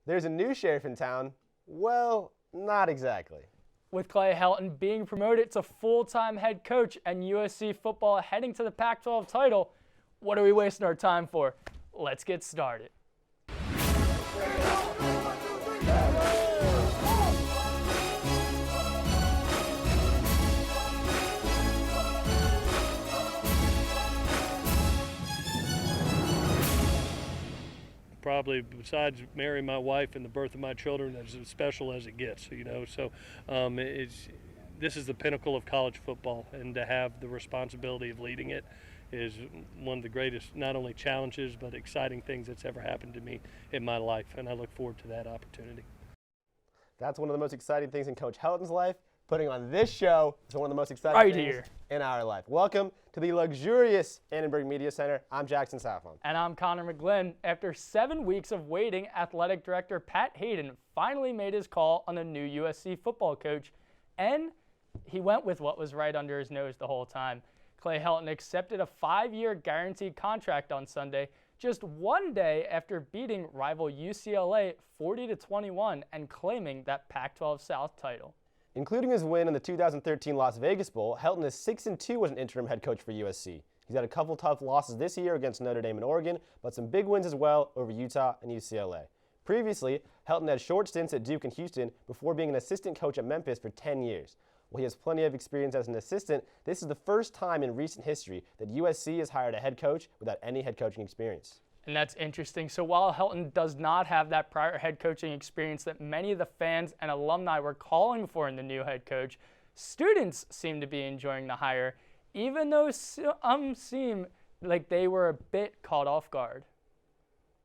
There's a new sheriff in town. Well, not exactly. With Clay Helton being promoted to full-time head coach and USC football heading to the Pac-12 title, what are we wasting our time for? Let's get started. Probably besides marrying my wife and the birth of my children, as special as it gets, So this is the pinnacle of college football, and to have the responsibility of leading it is one of the greatest, not only challenges, but exciting things that's ever happened to me in my life, and I look forward to that opportunity. That's one of the most exciting things in Coach Helton's life. Putting on this show is one of the most exciting things in our life. Welcome to the luxurious Annenberg Media Center. I'm Jackson Safon. And I'm Connor McGlynn. After 7 weeks of waiting, athletic director Pat Hayden finally made his call on the new USC football coach, and he went with what was right under his nose the whole time. Clay Helton accepted a 5-year guaranteed contract on Sunday, just one day after beating rival UCLA 40-21 and claiming that Pac-12 South title. Including his win in the 2013 Las Vegas Bowl, Helton is 6-2 as an interim head coach for USC. He's had a couple tough losses this year against Notre Dame and Oregon, but some big wins as well over Utah and UCLA. Previously, Helton had short stints at Duke and Houston before being an assistant coach at Memphis for 10 years. While he has plenty of experience as an assistant, this is the first time in recent history that USC has hired a head coach without any head coaching experience. And that's interesting. So while Helton does not have that prior head coaching experience that many of the fans and alumni were calling for in the new head coach, students seem to be enjoying the hire, even though some seem like they were a bit caught off guard.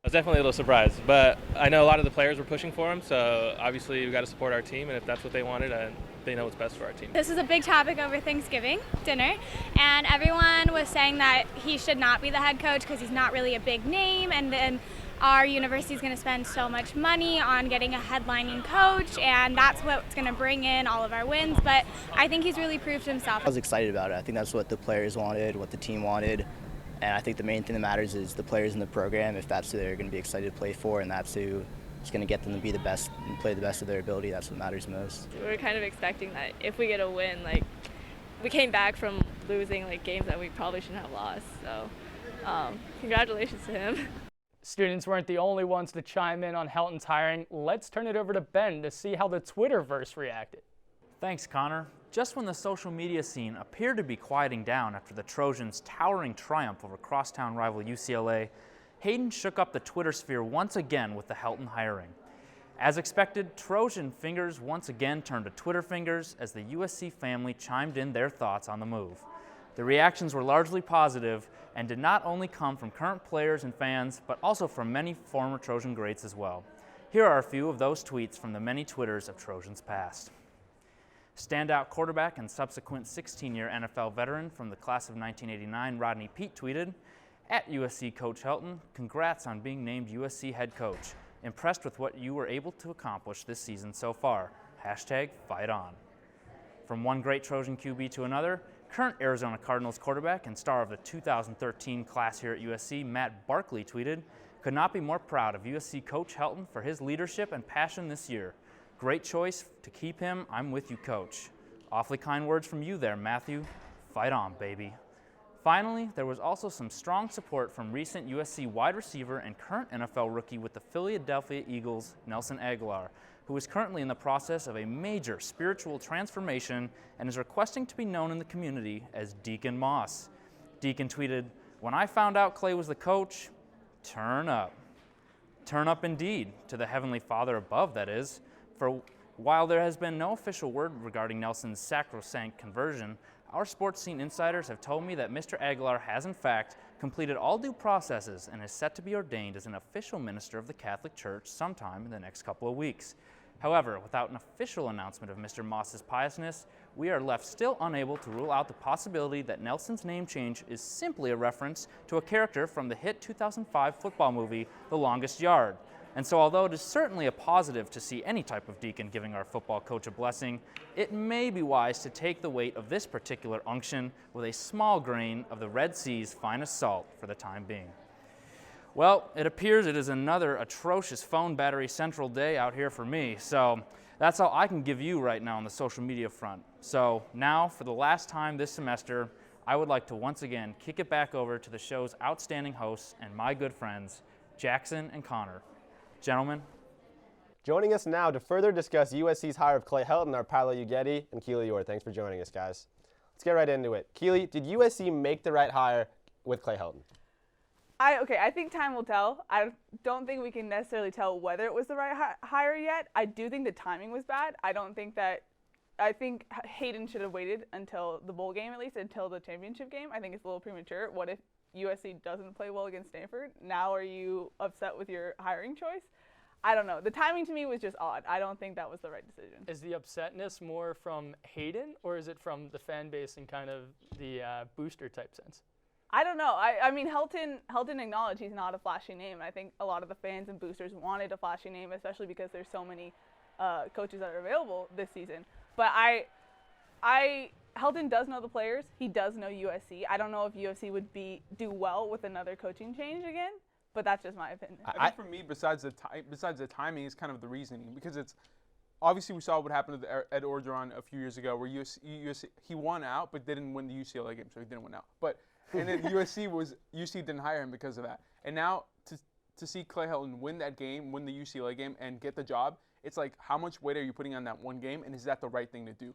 I was definitely a little surprised, but I know a lot of the players were pushing for him, so obviously we've got to support our team, and if that's what they wanted, they know what's best for our team. This is a big topic over Thanksgiving dinner, and everyone was saying that he should not be the head coach because he's not really a big name, and then our university is going to spend so much money on getting a headlining coach, and that's what's going to bring in all of our wins, but I think he's really proved himself. I was excited about it. I think that's what the players wanted, what the team wanted. And I think the main thing that matters is the players in the program. If that's who they're going to be excited to play for, and that's who is going to get them to be the best and play the best of their ability, that's what matters most. We were kind of expecting that if we get a win, we came back from losing games that we probably shouldn't have lost. So congratulations to him. Students weren't the only ones to chime in on Helton's hiring. Let's turn it over to Ben to see how the Twitterverse reacted. Thanks, Connor. Just when the social media scene appeared to be quieting down after the Trojans' towering triumph over crosstown rival UCLA, Hayden shook up the Twitter sphere once again with the Helton hiring. As expected, Trojan fingers once again turned to Twitter fingers as the USC family chimed in their thoughts on the move. The reactions were largely positive and did not only come from current players and fans, but also from many former Trojan greats as well. Here are a few of those tweets from the many Twitters of Trojans past. Standout quarterback and subsequent 16-year NFL veteran from the class of 1989, Rodney Peete tweeted, "At USC Coach Helton, congrats on being named USC head coach. Impressed with what you were able to accomplish this season so far. #fight on." From one great Trojan QB to another, current Arizona Cardinals quarterback and star of the 2013 class here at USC, Matt Barkley tweeted, "Could not be more proud of USC Coach Helton for his leadership and passion this year. Great choice to keep him. I'm with you, Coach." Awfully kind words from you there, Matthew. Fight on, baby. Finally, there was also some strong support from recent USC wide receiver and current NFL rookie with the Philadelphia Eagles, Nelson Agholor, who is currently in the process of a major spiritual transformation and is requesting to be known in the community as Deacon Moss. Deacon tweeted, "When I found out Clay was the coach, turn up." Turn up indeed, to the Heavenly Father above, that is. For while there has been no official word regarding Nelson's sacrosanct conversion, our sports scene insiders have told me that Mr. Agholor has in fact completed all due processes and is set to be ordained as an official minister of the Catholic Church sometime in the next couple of weeks. However, without an official announcement of Mr. Moss's piousness, we are left still unable to rule out the possibility that Nelson's name change is simply a reference to a character from the hit 2005 football movie, The Longest Yard. And so although it is certainly a positive to see any type of deacon giving our football coach a blessing, it may be wise to take the weight of this particular unction with a small grain of the Red Sea's finest salt for the time being. Well, it appears it is another atrocious phone battery central day out here for me, so that's all I can give you right now on the social media front. So now, for the last time this semester, I would like to once again kick it back over to the show's outstanding hosts and my good friends, Jackson and Connor. Gentlemen. Joining us now to further discuss USC's hire of Clay Helton are Paolo Uggetti and Keely Eure. Thanks for joining us, guys. Let's get right into it. Keely, did USC make the right hire with Clay Helton? I think time will tell. I don't think we can necessarily tell whether it was the right hire yet. I do think the timing was bad. I think Hayden should have waited until the bowl game, at least until the championship game. I think it's a little premature. What if USC doesn't play well against Stanford? Now are you upset with your hiring choice? I don't know. The timing to me was just odd. I don't think that was the right decision. Is the upsetness more from Hayden, or is it from the fan base in kind of the booster type sense? I don't know. I mean, Helton acknowledged he's not a flashy name. I think a lot of the fans and boosters wanted a flashy name, especially because there's so many coaches that are available this season. But Helton does know the players. He does know USC. I don't know if USC would do well with another coaching change again, but that's just my opinion. I think for me, besides the timing, is kind of the reasoning, because it's obviously we saw what happened to Ed Orgeron a few years ago, where USC he won out but didn't win the UCLA game, so he didn't win out. And then USC didn't hire him because of that. And now to see Clay Helton win that game, win the UCLA game, and get the job, it's like, how much weight are you putting on that one game, and is that the right thing to do?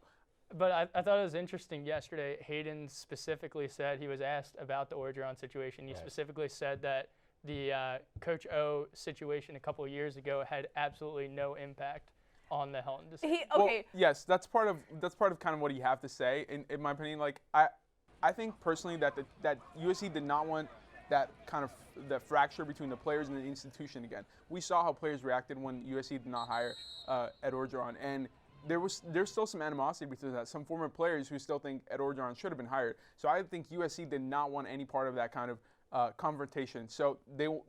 But I thought it was interesting yesterday. Hayden specifically said, he was asked about the Orgeron situation. He specifically said that the Coach O situation a couple of years ago had absolutely no impact on the Helton decision. Well, yes, that's part of kind of what you have to say. In my opinion, like I think personally that USC did not want that kind of the fracture between the players and the institution again. We saw how players reacted when USC did not hire Ed Orgeron, and there's still some animosity between that. Some former players who still think Ed Orgeron should have been hired. So I think USC did not want any part of that kind of confrontation. So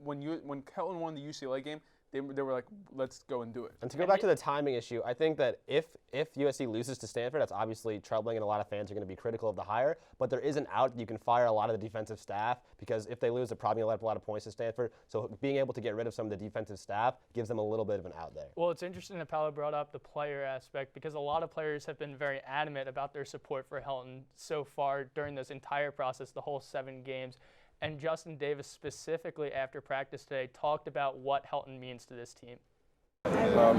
when Helton won the UCLA game, they were like, let's go and do it. And to go back to the timing issue, I think that if USC loses to Stanford, that's obviously troubling, and a lot of fans are going to be critical of the hire. But there is an out. You can fire a lot of the defensive staff, because if they lose, they're probably going to let up a lot of points to Stanford. So being able to get rid of some of the defensive staff gives them a little bit of an out there. Well, it's interesting that Paolo brought up the player aspect, because a lot of players have been very adamant about their support for Helton so far during this entire process, the whole 7 games. And Justin Davis specifically after practice today talked about what Helton means to this team.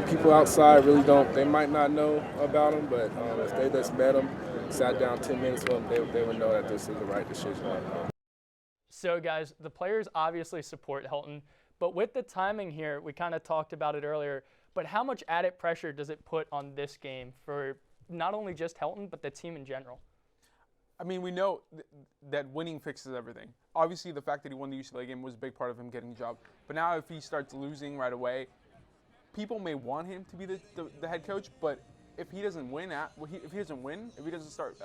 People outside really they might not know about him, but if they just met him, sat down 10 minutes with him, they would know that this is the right decision right now. So guys, the players obviously support Helton, but with the timing here, we kind of talked about it earlier, but how much added pressure does it put on this game for not only just Helton, but the team in general? I mean, we know that winning fixes everything. Obviously, the fact that he won the UCLA game was a big part of him getting the job. But now if he starts losing right away, people may want him to be the head coach, but if he doesn't win, if he doesn't start,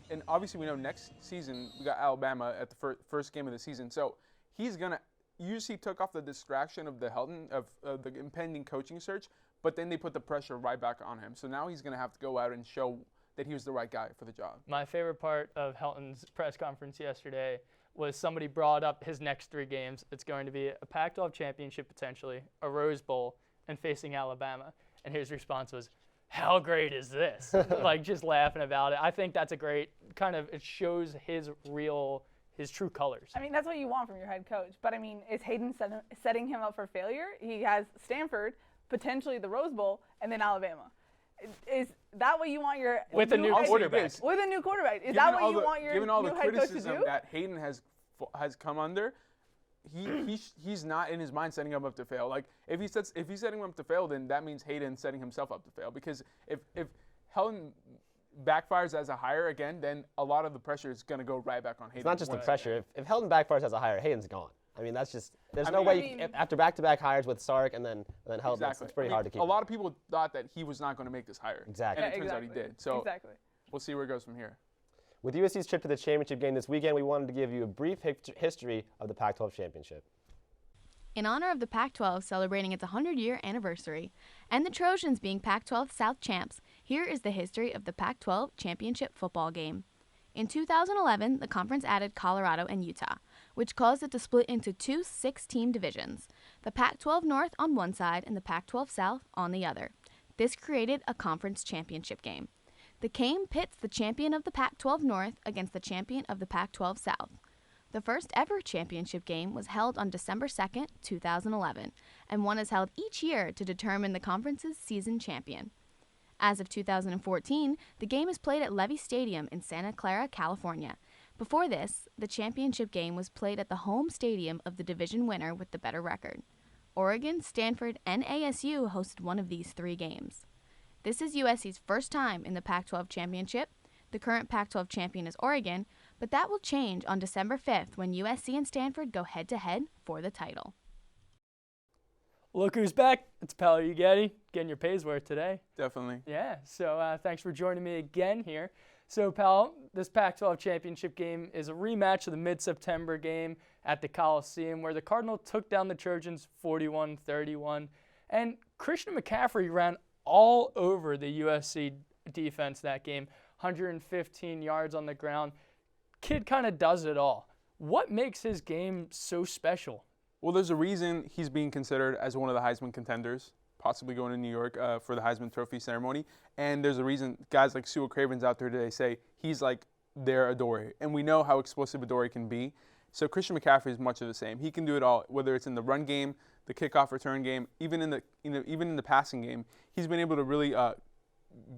and obviously we know next season we got Alabama at the first game of the season. So he's going to, USC took off the distraction of the Helton, of the impending coaching search, but then they put the pressure right back on him. So now he's going to have to go out and show that he was the right guy for the job. My favorite part of Helton's press conference yesterday was somebody brought up his next 3 games. It's going to be a Pac-12 Championship potentially, a Rose Bowl, and facing Alabama. And his response was, how great is this? Like, just laughing about it. I think that's a great kind of, it shows his true colors. I mean, that's what you want from your head coach. But I mean, is Hayden setting him up for failure? He has Stanford, potentially the Rose Bowl, and then Alabama. Is that what you want your with a new quarterback? With a new quarterback, is that what you want your given all new the head coach to criticism do? that Hayden has come under, he's not in his mind setting him up to fail. Like if he's setting him up to fail, then that means Hayden's setting himself up to fail. Because if Helton backfires as a hire again, then a lot of the pressure is going to go right back on Hayden. It's not just the pressure. If Helton backfires as a hire, Hayden's gone. I mean, that's just, there's no way, after back-to-back hires with Sark and then Helton, exactly. it's pretty hard to keep. A lot of people thought that he was not going to make this hire. Exactly. And it turns out he did. So we'll see where it goes from here. With USC's trip to the championship game this weekend, we wanted to give you a brief history of the Pac-12 Championship. In honor of the Pac-12 celebrating its 100-year anniversary, and the Trojans being Pac-12 South champs, here is the history of the Pac-12 Championship football game. In 2011, the conference added Colorado and Utah, which caused it to split into two 6-team divisions, the Pac-12 North on one side and the Pac-12 South on the other. This created a conference championship game. The game pits the champion of the Pac-12 North against the champion of the Pac-12 South. The first ever championship game was held on December 2nd, 2011, and one is held each year to determine the conference's season champion. As of 2014, the game is played at Levy Stadium in Santa Clara, California. Before this, the championship game was played at the home stadium of the division winner with the better record. Oregon, Stanford, and ASU hosted one of these 3 games. This is USC's first time in the Pac-12 Championship. The current Pac-12 champion is Oregon, but that will change on December 5th when USC and Stanford go head-to-head for the title. Look who's back. It's Paolo Uggetti, getting your pay's worth today. Definitely. Yeah, so thanks for joining me again here. So, Paolo, this Pac-12 championship game is a rematch of the mid-September game at the Coliseum where the Cardinals took down the Trojans 41-31. And Christian McCaffrey ran all over the USC defense that game, 115 yards on the ground. Kid kind of does it all. What makes his game so special? Well, there's a reason he's being considered as one of the Heisman contenders, possibly going to New York for the Heisman Trophy ceremony. And there's a reason guys like Sua Craven's out there today say he's like their Adore. And we know how explosive Adore can be. So Christian McCaffrey is much of the same. He can do it all, whether it's in the run game, the kickoff return game, even in the passing game. He's been able to really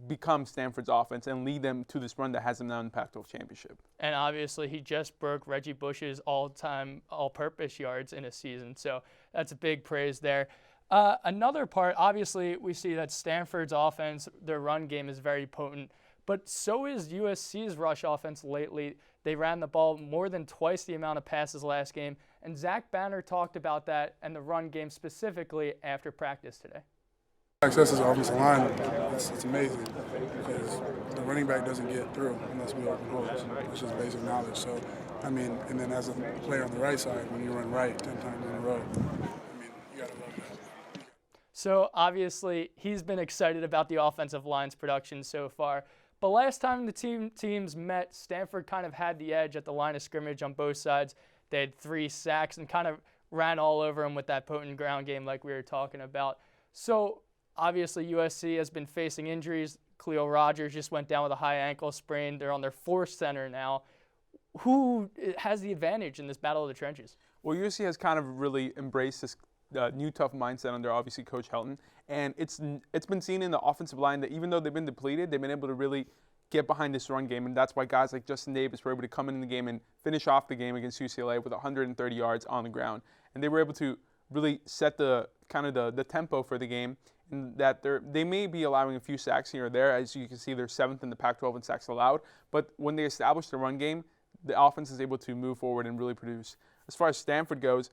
become Stanford's offense and lead them to this run that has them now in the Pac-12 Championship. And obviously, he just broke Reggie Bush's all-time all-purpose yards in a season, so that's a big praise there. Another part, obviously, we see that Stanford's offense, their run game is very potent, but so is USC's rush offense lately. They ran the ball more than twice the amount of passes last game, and Zach Banner talked about that and the run game specifically after practice today. Access is offensive line. It's amazing because the running back doesn't get through unless we open holes. It's just basic knowledge. So, I mean, and then as a player on the right side, when you run right 10 times in a row, I mean, you got to love that. So, obviously, he's been excited about the offensive line's production so far. But last time the teams met, Stanford kind of had the edge at the line of scrimmage on both sides. They had 3 sacks and kind of ran all over them with that potent ground game like we were talking about. So, obviously, USC has been facing injuries. Cleo Rogers just went down with a high ankle sprain. They're on their 4th center now. Who has the advantage in this battle of the trenches? Well, USC has kind of really embraced this new tough mindset under, obviously, Coach Helton. And it's been seen in the offensive line that even though they've been depleted, they've been able to really get behind this run game. And that's why guys like Justin Davis were able to come in the game and finish off the game against UCLA with 130 yards on the ground. And they were able to really set the kind of the tempo for the game. And that they may be allowing a few sacks here or there. As you can see, they're 7th in the Pac-12 in sacks allowed. But when they establish the run game, the offense is able to move forward and really produce. As far as Stanford goes,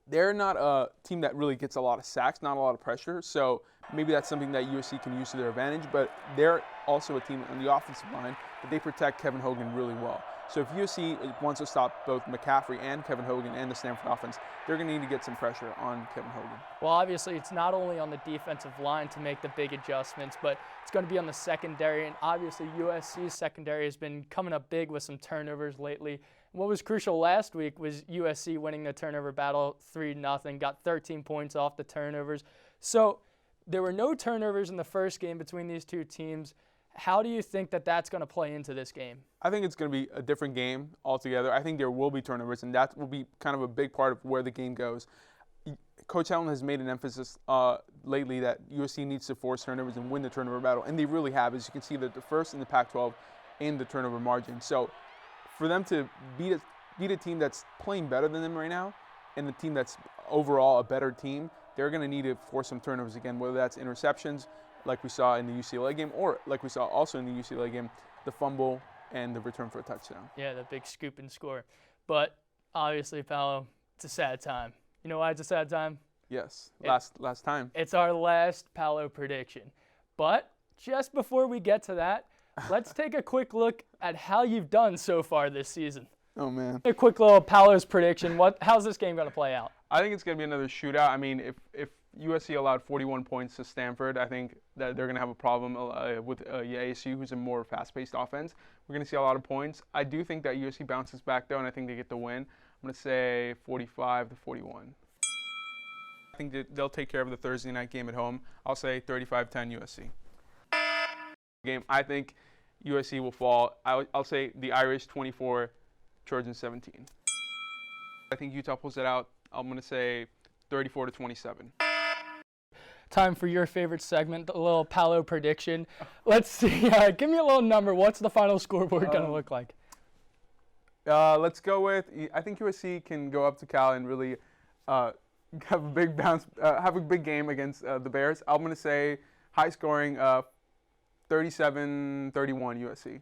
they're not a team that really gets a lot of sacks, not a lot of pressure. So maybe that's something that USC can use to their advantage. But they're also a team on the offensive line that they protect Kevin Hogan really well. So if USC wants to stop both McCaffrey and Kevin Hogan and the Stanford offense, they're going to need to get some pressure on Kevin Hogan. Well, obviously, it's not only on the defensive line to make the big adjustments, but it's going to be on the secondary. And obviously, USC's secondary has been coming up big with some turnovers lately. What was crucial last week was USC winning the turnover battle 3-0, got 13 points off the turnovers. So there were no turnovers in the first game between these two teams. How do you think that that's going to play into this game? I think it's going to be a different game altogether. I think there will be turnovers, and that will be kind of a big part of where the game goes. Coach Helton has made an emphasis lately that USC needs to force turnovers and win the turnover battle, and they really have. As you can see, they're the first in the Pac-12 in the turnover margin. So for them to beat a team that's playing better than them right now and a team that's overall a better team, they're going to need to force some turnovers again, whether that's interceptions, like we saw in the UCLA game, or like we saw also in the UCLA game, the fumble and the return for a touchdown. Yeah, the big scoop and score. But obviously, Paolo, it's a sad time. You know why it's a sad time? Yes, last time. It's our last Paolo prediction. But just before we get to that, let's take a quick look at how you've done so far this season. Oh, man. A quick little Paolo's prediction. How's this game going to play out? I think it's going to be another shootout. I mean, if USC allowed 41 points to Stanford, I think that they're going to have a problem with ASU, who's a more fast-paced offense. We're going to see a lot of points. I do think that USC bounces back, though, and I think they get the win. I'm going to say 45-41. I think that they'll take care of the Thursday night game at home. I'll say 35-10 USC. Game, I think USC will fall. I'll say the Irish 24, Trojans 17. I think Utah pulls it out. I'm going to say 34-27. Time for your favorite segment, the little Paolo prediction. Let's see. Give me a little number. What's the final scoreboard going to look like? Let's go with, I think USC can go up to Cal and really have a big bounce, have a big game against the Bears. I'm going to say high scoring 37-31 USC.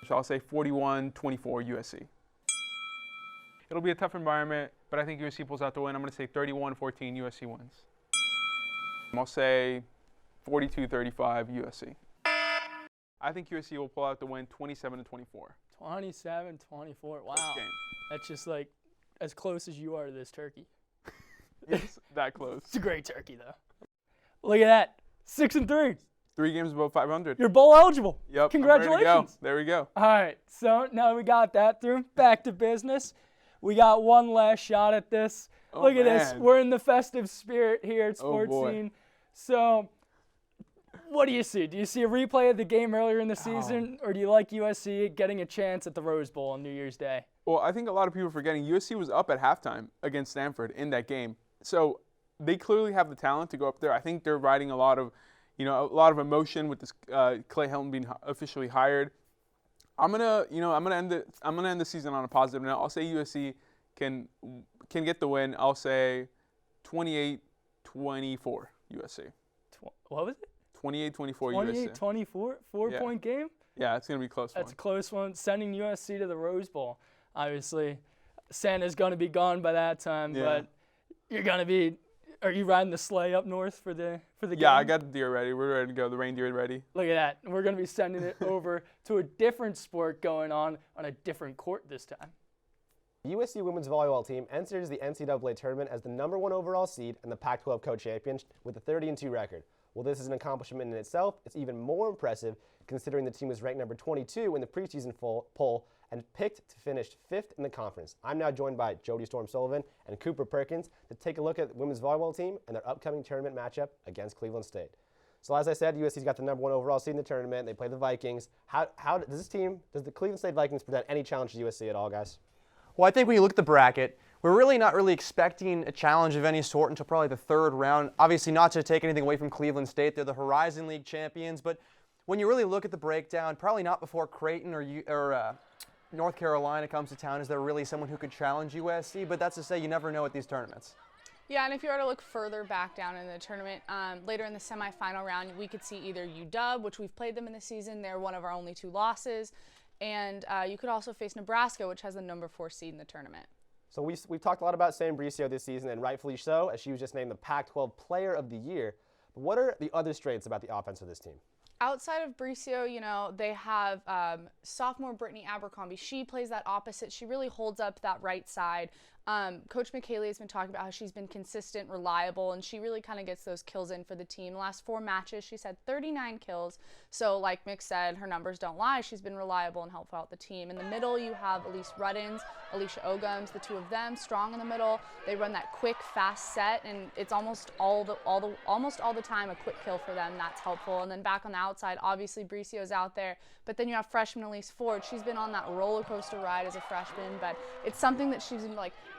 So I'll say 41-24 USC. It'll be a tough environment, but I think USC pulls out the win. I'm going to say 31-14 USC wins. I'll say 42-35 USC. I think USC will pull out the win 27-24. 27-24. Wow. That's just like as close as you are to this turkey. Yes, that close. It's a great turkey, though. Look at that. 6-3. 3 games above 500. You're bowl eligible. Yep. Congratulations. There we go. All right. So now we got that through. Back to business. We got one last shot at this. Look at this. We're in the festive spirit here at Sports Scene. So what do you see? Do you see a replay of the game earlier in the season, or do you like USC getting a chance at the Rose Bowl on New Year's Day? Well, I think a lot of people are forgetting USC was up at halftime against Stanford in that game. So they clearly have the talent to go up there. I think they're riding a lot of emotion with this Clay Helton being officially hired. I'm gonna end the season on a positive note. I'll say USC can get the win. I'll say 28-24 USC. What was it? 28-24 USC. 28-24, 4-point game? Yeah, it's going to be a close one. That's a close one. Sending USC to the Rose Bowl. Obviously, Santa's going to be gone by that time, but you're going to be – are you riding the sleigh up north for the game? Yeah, I got the deer ready. We're ready to go. The reindeer ready. Look at that. We're going to be sending it over to a different sport going on a different court this time. The USC women's volleyball team enters the NCAA tournament as the #1 overall seed and the Pac-12 co-champions with a 30-2 record. While this is an accomplishment in itself, it's even more impressive considering the team was ranked number 22 in the preseason poll and picked to finish 5th in the conference. I'm now joined by Jody Storm Sullivan and Cooper Perkins to take a look at the women's volleyball team and their upcoming tournament matchup against Cleveland State. So as I said, USC's got the #1 overall seed in the tournament. They play the Vikings. How does the Cleveland State Vikings present any challenge to USC at all, guys? Well, I think when you look at the bracket, we're really not expecting a challenge of any sort until probably the 3rd round. Obviously, not to take anything away from Cleveland State. They're the Horizon League champions. But when you really look at the breakdown, probably not before Creighton or North Carolina comes to town is there really someone who could challenge USC. But that's to say you never know at these tournaments. Yeah, and if you were to look further back down in the tournament, later in the semifinal round, we could see either UW, which we've played them in the season. They're one of our only 2 losses. And you could also face Nebraska, which has the #4 seed in the tournament. So we've talked a lot about Sam Bricio this season, and rightfully so, as she was just named the Pac-12 Player of the Year. But what are the other strengths about the offense of this team? Outside of Bricio, they have sophomore Brittany Abercrombie. She plays that opposite. She really holds up that right side. Coach McKaylee has been talking about how she's been consistent, reliable, and she really kind of gets those kills in for the team. The last 4 matches, she's had 39 kills. So like Mick said, her numbers don't lie. She's been reliable and helpful out the team. In the middle, you have Elise Ruddins, Alicia Ogums, the 2 of them, strong in the middle. They run that quick, fast set, and it's almost all the time a quick kill for them. That's helpful. And then back on the outside, obviously Bricio's out there, but then you have freshman Elise Ford. She's been on that roller coaster ride as a freshman, but it's something that she's been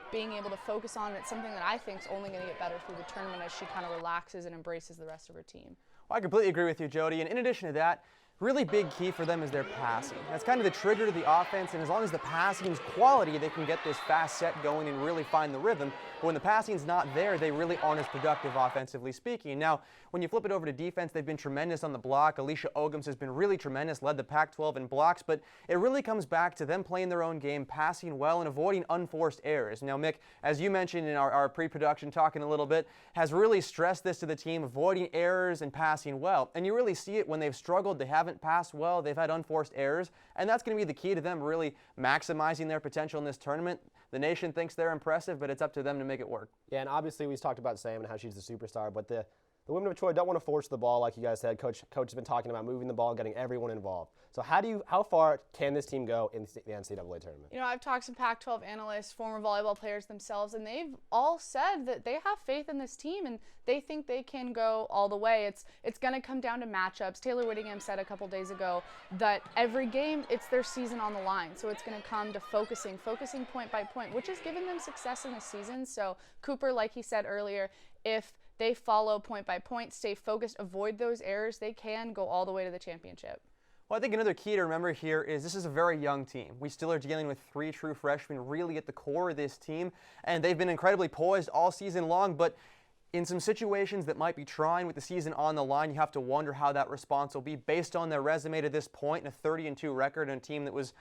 being able to focus on. It's something that I think is only going to get better through the tournament as she kind of relaxes and embraces the rest of her team. Well, I completely agree with you, Jody. And in addition to that, really big key for them is their passing. That's kind of the trigger to the offense, and as long as the passing's quality, they can get this fast set going and really find the rhythm. But when the passing's not there, they really aren't as productive offensively speaking. Now, when you flip it over to defense, they've been tremendous on the block. Alicia Ogums has been really tremendous, led the Pac-12 in blocks, but it really comes back to them playing their own game, passing well, and avoiding unforced errors. Now, Mick, as you mentioned in our pre-production talking a little bit, has really stressed this to the team, avoiding errors and passing well. And you really see it when they've struggled, they haven't passed well, they've had unforced errors, and that's going to be the key to them really maximizing their potential in this tournament. The nation thinks they're impressive, but it's up to them to make it work. Yeah, and obviously we talked about Sam and how she's the superstar, but the The women of Troy don't want to force the ball, like you guys said. Coach has been talking about moving the ball and getting everyone involved. So how far can this team go in the NCAA tournament? You know, I've talked to Pac-12 analysts, former volleyball players themselves, and they've all said that they have faith in this team and they think they can go all the way. It's going to come down to matchups. Taylor Whittingham said a couple days ago that every game, it's their season on the line. So it's going to come to focusing point by point, which has given them success in the season. So Cooper, like he said earlier, if they follow point by point, stay focused, avoid those errors, they can go all the way to the championship. Well, I think another key to remember here is this is a very young team. We still are dealing with 3 true freshmen really at the core of this team, and they've been incredibly poised all season long, but in some situations that might be trying with the season on the line, you have to wonder how that response will be based on their resume to this point, and a 30-2 record and a team that was,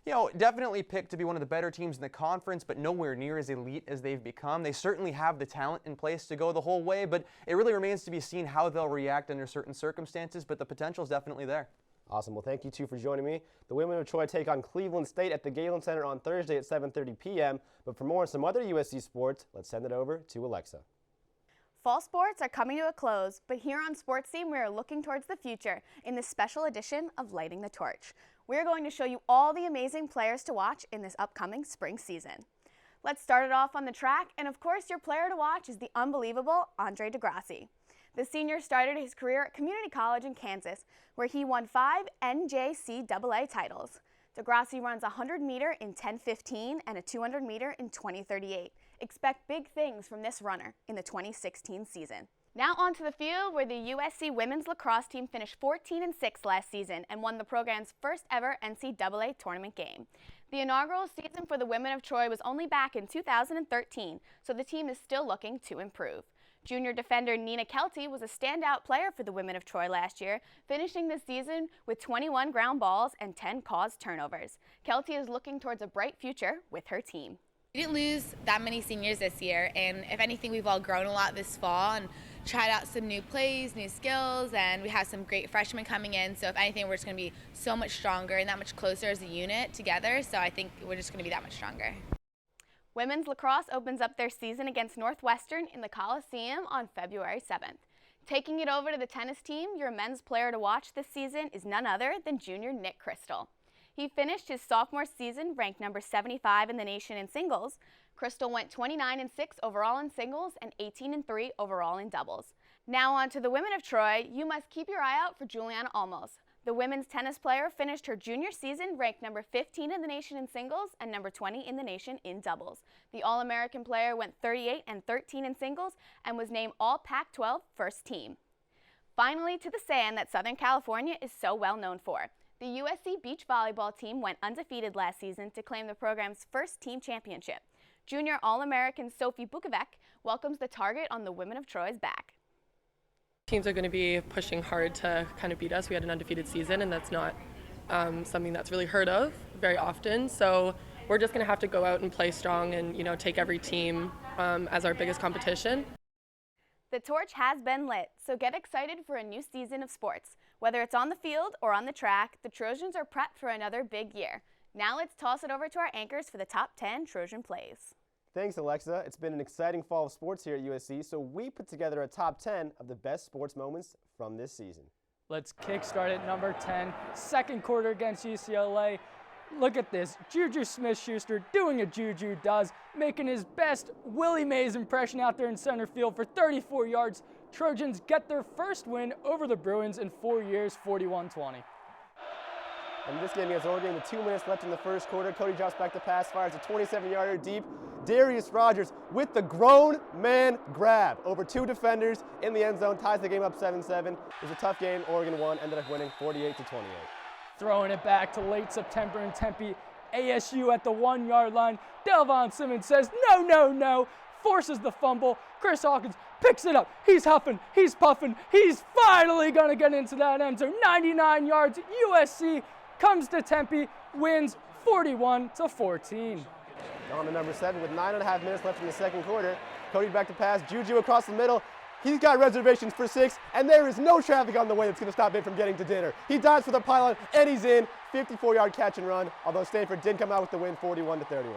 you know, definitely picked to be one of the better teams in the conference, but nowhere near as elite as they've become. They certainly have the talent in place to go the whole way, but it really remains to be seen how they'll react under certain circumstances, but the potential is definitely there. Awesome. Well, thank you, two, for joining me. The women of Troy take on Cleveland State at the Galen Center on Thursday at 7:30 p.m. But for more on some other USC sports, let's send it over to Alexa. Fall sports are coming to a close, but here on Sports Scene, we are looking towards the future in this special edition of Lighting the Torch. We're going to show you all the amazing players to watch in this upcoming spring season. Let's start it off on the track, and of course, your player to watch is the unbelievable Andre DeGrassi. The senior started his career at Community College in Kansas, where he won 5 NJCAA titles. DeGrassi runs a 100-meter in 10:15 and a 200-meter in 20:38. Expect big things from this runner in the 2016 season. Now onto the field, where the USC women's lacrosse team finished 14-6 last season and won the program's first ever NCAA tournament game. The inaugural season for the women of Troy was only back in 2013, so the team is still looking to improve. Junior defender Nina Kelty was a standout player for the women of Troy last year, finishing the season with 21 ground balls and 10 caused turnovers. Kelty is looking towards a bright future with her team. We didn't lose that many seniors this year, and if anything, we've all grown a lot this fall and tried out some new plays, new skills, and we have some great freshmen coming in. So if anything, we're just going to be so much stronger and that much closer as a unit together. So I think we're just going to be that much stronger. Women's lacrosse opens up their season against Northwestern in the Coliseum on February 7th. Taking it over to the tennis team, your men's player to watch this season is none other than junior Nick Crystal. He finished his sophomore season ranked number 75 in the nation in singles. Crystal went 29-6 overall in singles and 18-3 overall in doubles. Now on to the women of Troy, you must keep your eye out for Juliana Olmos. The women's tennis player finished her junior season ranked number 15 in the nation in singles and number 20 in the nation in doubles. The All-American player went 38-13 in singles and was named All Pac-12 First Team. Finally, to the sand that Southern California is so well known for. The USC beach volleyball team went undefeated last season to claim the program's first team championship. Junior All-American Sophie Bukovac welcomes the target on the women of Troy's back. Teams are going to be pushing hard to kind of beat us. We had an undefeated season, and that's not something that's really heard of very often. So we're just going to have to go out and play strong and, you know, take every team as our biggest competition. The torch has been lit, so get excited for a new season of sports. Whether it's on the field or on the track, the Trojans are prepped for another big year. Now let's toss it over to our anchors for the top 10 Trojan plays. Thanks, Alexa. It's been an exciting fall of sports here at USC, so we put together a top 10 of the best sports moments from this season. Let's kickstart at number 10, second quarter against UCLA. Look at this, Juju Smith-Schuster doing what Juju does, making his best Willie Mays impression out there in center field for 34 yards. Trojans get their first win over the Bruins in 4 years, 41-20. In this game against Oregon, with 2 minutes left in the first quarter, Cody drops back the pass, fires a 27-yarder deep. Darius Rogers with the grown man grab over 2 defenders in the end zone, ties the game up 7-7. It was a tough game. Oregon won, ended up winning 48-28. Throwing it back to late September in Tempe, ASU at the 1-yard line. Delvon Simmons says, no, no, no, forces the fumble. Chris Hawkins picks it up. He's huffing, he's puffing, he's finally going to get into that end zone. 99 yards, USC comes to Tempe, wins 41-14. On to number 7 with 9.5 minutes left in the second quarter. Cody back to pass, Juju across the middle. He's got reservations for 6, and there is no traffic on the way that's going to stop him from getting to dinner. He dives for the pylon, and he's in. 54-yard catch and run, although Stanford did come out with the win 41-31.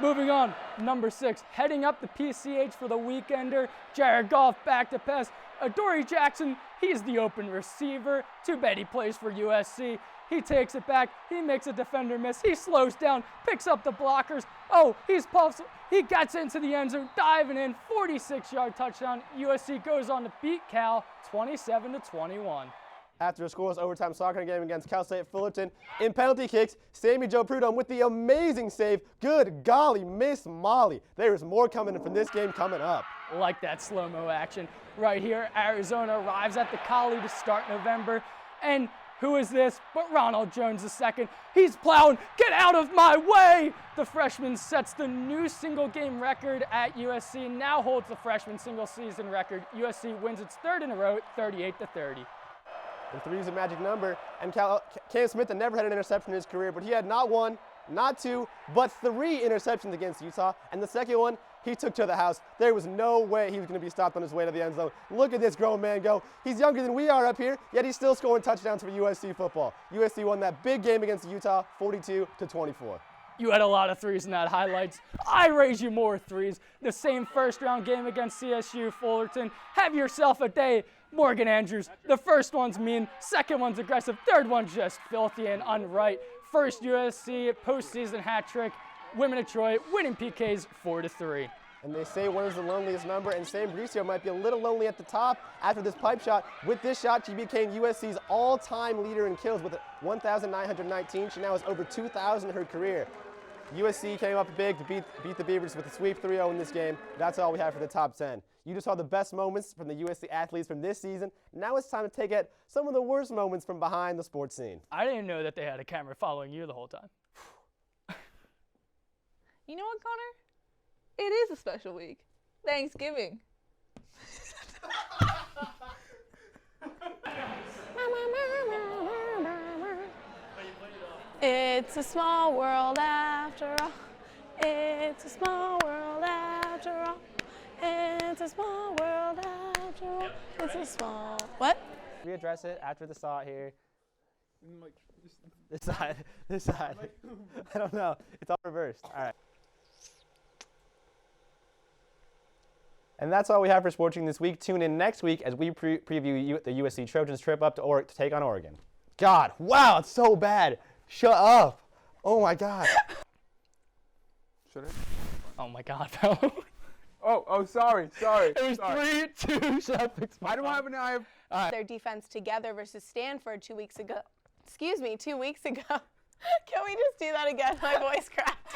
Moving on, number 6, heading up the PCH for the weekender, Jared Goff back to pass. Adoree Jackson, he's the open receiver. Too bad he plays for USC. He takes it back, he makes a defender miss, he slows down, picks up the blockers. Oh, he gets into the end zone, diving in, 46-yard touchdown. USC goes on to beat Cal 27-21. After a scoreless overtime soccer game against Cal State Fullerton, in penalty kicks, Sammy Joe Prudhomme with the amazing save. Good golly, Miss Molly. There is more coming from this game coming up. Like that slow-mo action. Right here, Arizona arrives at the Collie to start November. And who is this but Ronald Jones II? He's plowing, get out of my way! The freshman sets the new single-game record at USC and now holds the freshman single-season record. USC wins its 3rd in a row, 38-30. And 3 is a magic number, and Cam Smith had never had an interception in his career, but he had not 1, not 2, but 3 interceptions against Utah, and the second one, he took to the house. There was no way he was going to be stopped on his way to the end zone. Look at this grown man go. He's younger than we are up here, yet he's still scoring touchdowns for USC football. USC won that big game against Utah, 42-24. You had a lot of 3s in that highlights. I raise you more 3s. The same first-round game against CSU Fullerton. Have yourself a day. Morgan Andrews, the first one's mean, second one's aggressive, third one's just filthy and unright. First USC postseason hat trick, Women of Troy winning PKs 4-3. And they say 1 is the loneliest number, and Sam Bricio might be a little lonely at the top after this pipe shot. With this shot, she became USC's all-time leader in kills with 1,919. She now has over 2,000 in her career. USC came up big to beat the Beavers with a sweep 3-0 in this game. That's all we have for the top 10. You just saw the best moments from the USC athletes from this season. Now it's time to take at some of the worst moments from behind the sports scene. I didn't know that they had a camera following you the whole time. You know what, Connor? It is a special week. Thanksgiving. It's a small world after all. It's a small world after all. It's a small world after all. It's a small... What? We address it after the saw here. This side. This side. I don't know. It's all reversed. All right. And that's all we have for Sporting this week. Tune in next week as we preview the USC Trojans trip up to take on Oregon. God, wow, it's so bad. Shut up. Oh my God. Should I? Oh my God, Paolo. Oh, sorry. It was 3-2. I don't have an eye. Their defense together versus Stanford 2 weeks ago. Excuse me, 2 weeks ago. Can we just do that again? My voice cracked.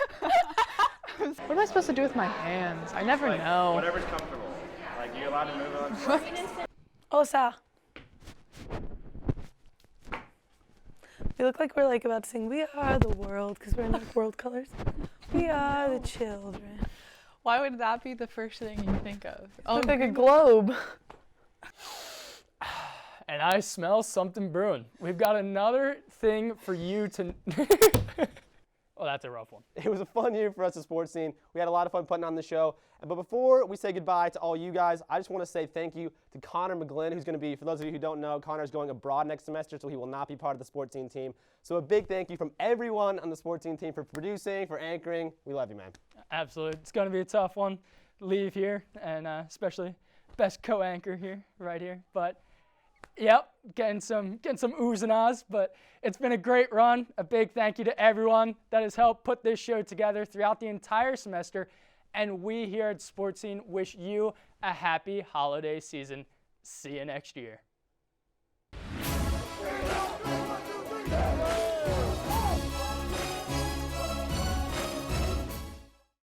What am I supposed to do with my hands? I never know. Whatever's comfortable. Like, you're allowed to move on. Osa. We look like we're about to sing, "We are the world," because we're in world colors. We are the children. Why would that be the first thing you think of? Oh, look like a globe. And I smell something brewing. We've got another thing for you to... Oh, that's a rough one. It was a fun year for us at Sports Scene. We had a lot of fun putting on the show. But before we say goodbye to all you guys, I just want to say thank you to Connor McGlynn, who's going to be, for those of you who don't know, Connor's going abroad next semester, so he will not be part of the Sports Scene team. So a big thank you from everyone on the Sports Scene team for producing, for anchoring. We love you, man. Absolutely. It's going to be a tough one to leave here, and especially best co-anchor here, right here. But, yep, getting some oohs and ahs, but it's been a great run. A big thank you to everyone that has helped put this show together throughout the entire semester. And we here at Sports Scene wish you a happy holiday season. See you next year.